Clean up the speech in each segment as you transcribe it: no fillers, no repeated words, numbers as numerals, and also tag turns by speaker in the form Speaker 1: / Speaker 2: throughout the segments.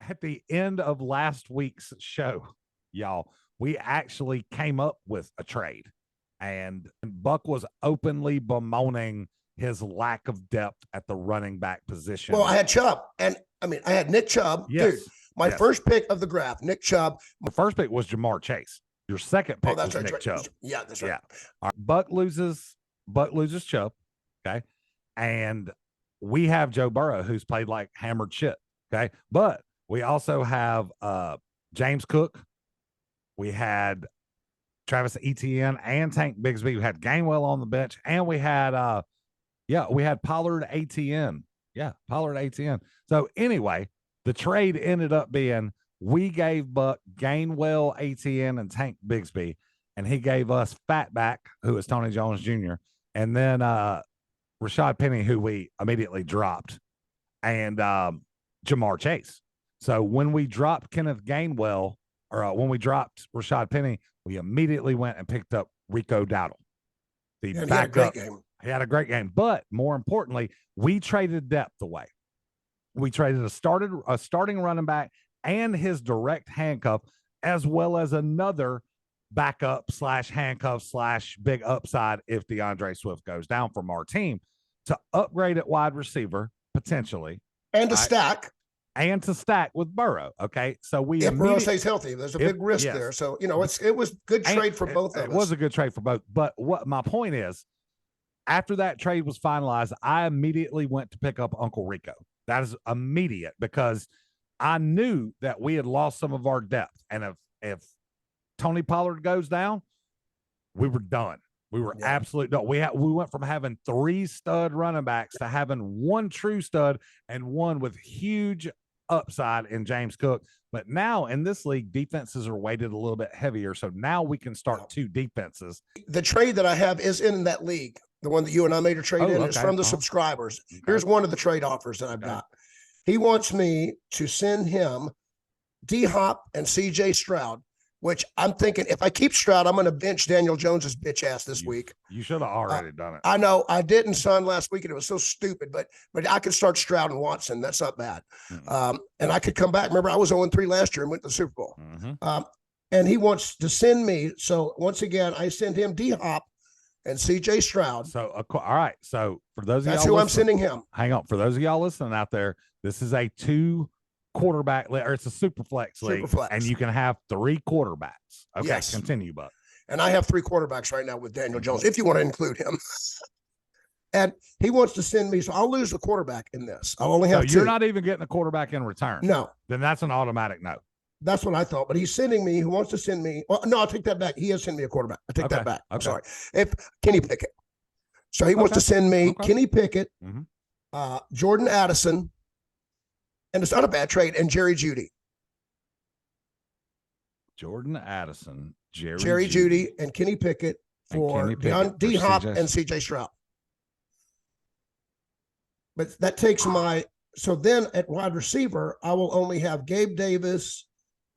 Speaker 1: at the end of last week's show, y'all, we actually came up with a trade, and Buck was openly bemoaning his lack of depth at the running back position.
Speaker 2: Well, I had Chubb, and I had Nick Chubb.
Speaker 1: Yes.
Speaker 2: Dude, my first pick of the draft, Nick Chubb.
Speaker 1: The first pick was Jamar Chase. Your second pick was Nick Chubb.
Speaker 2: Yeah, that's right.
Speaker 1: Yeah. Right. Buck loses Chubb. Okay. And we have Joe Burrow, who's played like hammered shit. Okay. But we also have James Cook. We had Travis Etienne and Tank Bigsby. We had Gainwell on the bench, and we had Pollard ATN. Yeah, Pollard ATN. So anyway, the trade ended up being we gave Buck Gainwell, ATN, and Tank Bigsby, and he gave us Fatback, who is Tony Jones Jr., and then Rashad Penny, who we immediately dropped, and Jamar Chase. So when we dropped Kenneth Gainwell, or when we dropped Rashad Penny, we immediately went and picked up Rico Dowdle.
Speaker 2: He had a great game.
Speaker 1: He had a great game. But more importantly, we traded depth away. We traded a starting running back and his direct handcuff, as well as another backup / handcuff / big upside if DeAndre Swift goes down from our team, to upgrade at wide receiver potentially.
Speaker 2: And to stack.
Speaker 1: And to stack with Burrow. Okay. So
Speaker 2: if Burrow stays healthy, there's a big risk there. So, it was good trade for both of us.
Speaker 1: It was a good trade for both. But what my point is, after that trade was finalized, I immediately went to pick up Uncle Rico. That is immediate, because I knew that we had lost some of our depth. And if Tony Pollard goes down, we were done. We were absolutely done. We went from having 3 stud running backs to having 1 true stud and 1 with huge upside in James Cook. But now in this league, defenses are weighted a little bit heavier. So now we can start 2 defenses.
Speaker 2: The trade that I have is in that league. The one that you and I made a trade in is from the subscribers. Okay. Here's one of the trade offers that I've got. He wants me to send him D-Hop and CJ Stroud, which I'm thinking if I keep Stroud, I'm going to bench Daniel Jones's bitch ass this week.
Speaker 1: You should have already done it.
Speaker 2: I know. I didn't, son, last week, and it was so stupid, but I could start Stroud and Watson. That's not bad. Mm-hmm. And I could come back. Remember, I was 0-3 last year and went to the Super Bowl. Mm-hmm. And he wants to send me. So once again, I send him D-Hop and CJ Stroud.
Speaker 1: So, all right. So for those of y'all,
Speaker 2: that's who I'm sending him.
Speaker 1: Hang on. For those of y'all listening out there, this is a 2 quarterback league, or it's a super flex league, and you can have 3 quarterbacks. Okay, yes. Continue, Buck.
Speaker 2: And I have 3 quarterbacks right now with Daniel Jones, if you want to include him. And he wants to send me, so I'll lose a quarterback in this. I'll only have 2.
Speaker 1: You're not even getting a quarterback in return.
Speaker 2: No.
Speaker 1: Then that's an automatic no.
Speaker 2: That's what I thought. But he's sending me, who wants to send me. Well, no, I'll take that back. He has sent me a quarterback. I take that back. I'm sorry. If Kenny Pickett. So he wants to send me Kenny Pickett, Jordan Addison, and it's not a bad trade, and Jerry Jeudy.
Speaker 1: Jordan Addison,
Speaker 2: Jerry Jeudy, and Kenny Pickett for D-Hop and CJ Stroud. But that takes so then at wide receiver, I will only have Gabe Davis.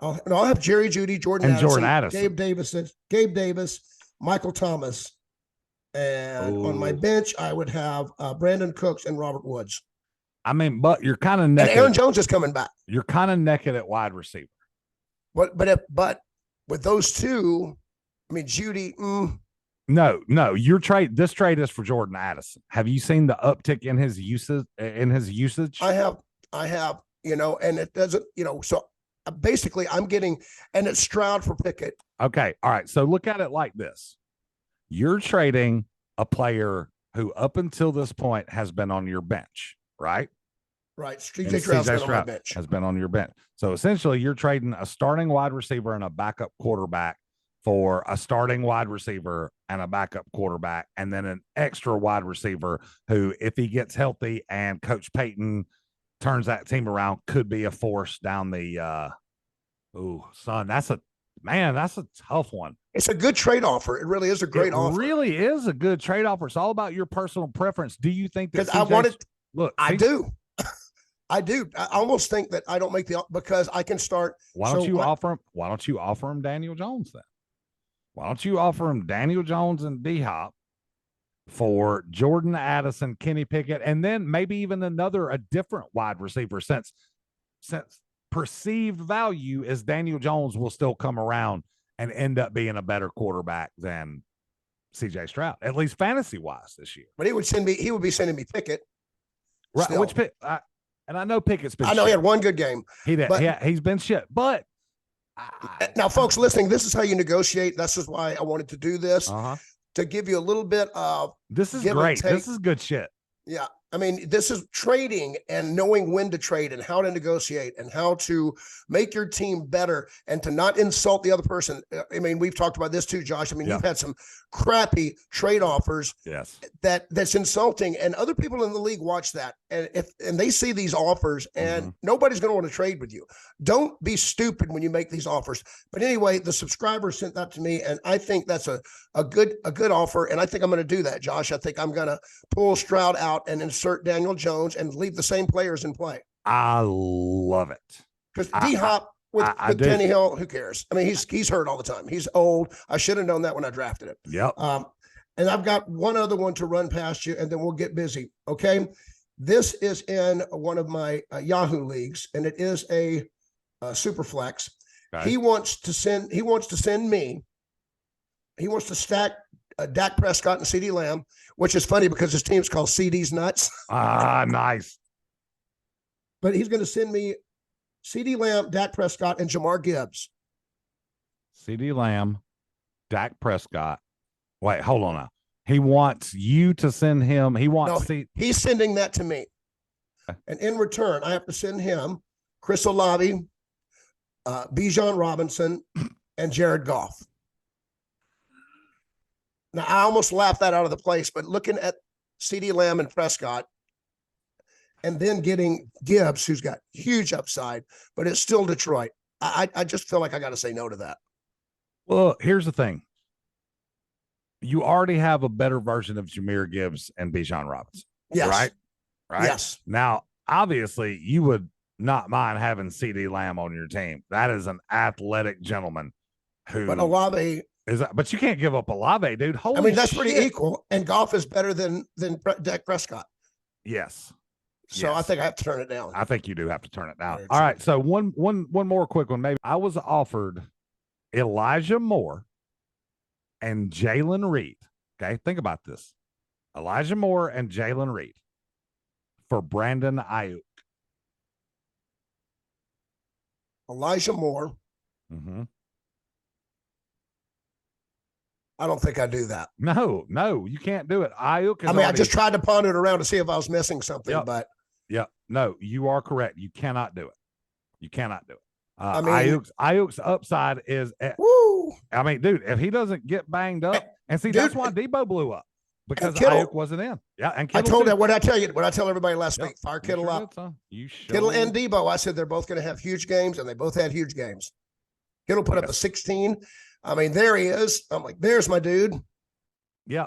Speaker 2: I'll have Jerry Jeudy, Jordan Addison. Gabe Davis, Michael Thomas. And on my bench, I would have Brandon Cooks and Robert Woods.
Speaker 1: I mean, but you're kind of naked.
Speaker 2: And Aaron Jones is coming back.
Speaker 1: You're kind of naked at wide receiver.
Speaker 2: But with those 2, I mean, Jeudy.
Speaker 1: No, this trade is for Jordan Addison. Have you seen the uptick in his usage?
Speaker 2: I have, and it doesn't, so basically I'm getting, and it's Stroud for Pickett.
Speaker 1: Okay. All right. So look at it like this. You're trading a player who up until this point has been on your bench, right?
Speaker 2: Right. CJ Stroud
Speaker 1: has been on your bench. So essentially you're trading a starting wide receiver and a backup quarterback for a starting wide receiver and a backup quarterback, and then an extra wide receiver who, if he gets healthy and Coach Payton turns that team around, could be a force down the that's a tough one.
Speaker 2: It's a good trade offer. It really is a great offer.
Speaker 1: It really is a good trade offer. It's all about your personal preference. Do you think that
Speaker 2: I do. I do. I almost think that I don't make because I can start.
Speaker 1: Why don't you offer him Daniel Jones then? Why don't you offer him Daniel Jones and D-Hop for Jordan Addison, Kenny Pickett, and then maybe even a different wide receiver since perceived value is Daniel Jones will still come around and end up being a better quarterback than CJ Stroud, at least fantasy wise this year.
Speaker 2: But he would be sending me Pickett.
Speaker 1: Right. Still. Which and I know Pickett's been
Speaker 2: I know
Speaker 1: shit.
Speaker 2: he had one good game.
Speaker 1: He's been shit. But
Speaker 2: now, folks listening, this is how you negotiate. This is why I wanted to do this, to give you a little bit of
Speaker 1: this is great. This is good shit.
Speaker 2: Yeah. I mean, this is trading and knowing when to trade and how to negotiate and how to make your team better and to not insult the other person. I mean, we've talked about this too, Josh. I mean, you've had some crappy trade offers that's insulting, and other people in the league watch that. And they see these offers, and nobody's going to want to trade with you. Don't be stupid when you make these offers. But anyway, the subscriber sent that to me, and I think that's a good offer. And I think I'm going to do that, Josh. I think I'm going to pull Stroud out and insert Daniel Jones and leave the same players in play.
Speaker 1: I love it.
Speaker 2: Because D-Hop with Tannehill, who cares? I mean, he's hurt all the time. He's old. I should have known that when I drafted him.
Speaker 1: Yep.
Speaker 2: And I've got one other one to run past you, and then we'll get busy. Okay. This is in one of my Yahoo leagues, and it is a super flex. Okay. He wants to stack Dak Prescott and CeeDee Lamb, which is funny because his team's called CD's Nuts.
Speaker 1: Nice.
Speaker 2: But he's going to send me CeeDee Lamb, Dak Prescott, and Jamar Gibbs.
Speaker 1: CeeDee Lamb, Dak Prescott. Wait, hold on now. He wants you to send him. He's
Speaker 2: sending that to me. And in return, I have to send him Chris Olave, Bijan Robinson, and Jared Goff. Now, I almost laughed that out of the place, but looking at CeeDee Lamb and Prescott, and then getting Gibbs, who's got huge upside, but it's still Detroit. I just feel like I got to say no to that.
Speaker 1: Well, here's the thing. You already have a better version of Jahmyr Gibbs and Bijan Robinson.
Speaker 2: Yes.
Speaker 1: Right? Yes. Now, obviously, you would not mind having CeeDee Lamb on your team. That is an athletic gentleman who.
Speaker 2: But Olave.
Speaker 1: But you can't give up Olave, dude. Holy shit.
Speaker 2: That's pretty equal. And Goff is better than Dak Prescott.
Speaker 1: Yes.
Speaker 2: So I think I have to turn it down.
Speaker 1: I think you do have to turn it down. All right. So one more quick one, maybe. I was offered Elijah Moore and Jalen Reed. Okay. Think about this. Elijah Moore and Jalen Reed for Brandon Ayuk.
Speaker 2: Elijah Moore. I don't think I do that.
Speaker 1: No, you can't do it. Ayuk.
Speaker 2: I just tried to pawn it around to see if I was missing something, but.
Speaker 1: No, you are correct. You cannot do it. You cannot do it. Ayuk's upside is.
Speaker 2: Woo!
Speaker 1: I mean, dude, if he doesn't get banged up, and see, that's why Debo blew up because Ayuk wasn't in. Yeah, and Kittle
Speaker 2: I told that. What I tell everybody last week? Fire Kittle up. Kittle and Debo. I said they're both going to have huge games, and they both had huge games. Kittle put up a 16. I mean, there he is. I'm like, there's my dude.
Speaker 1: Yeah,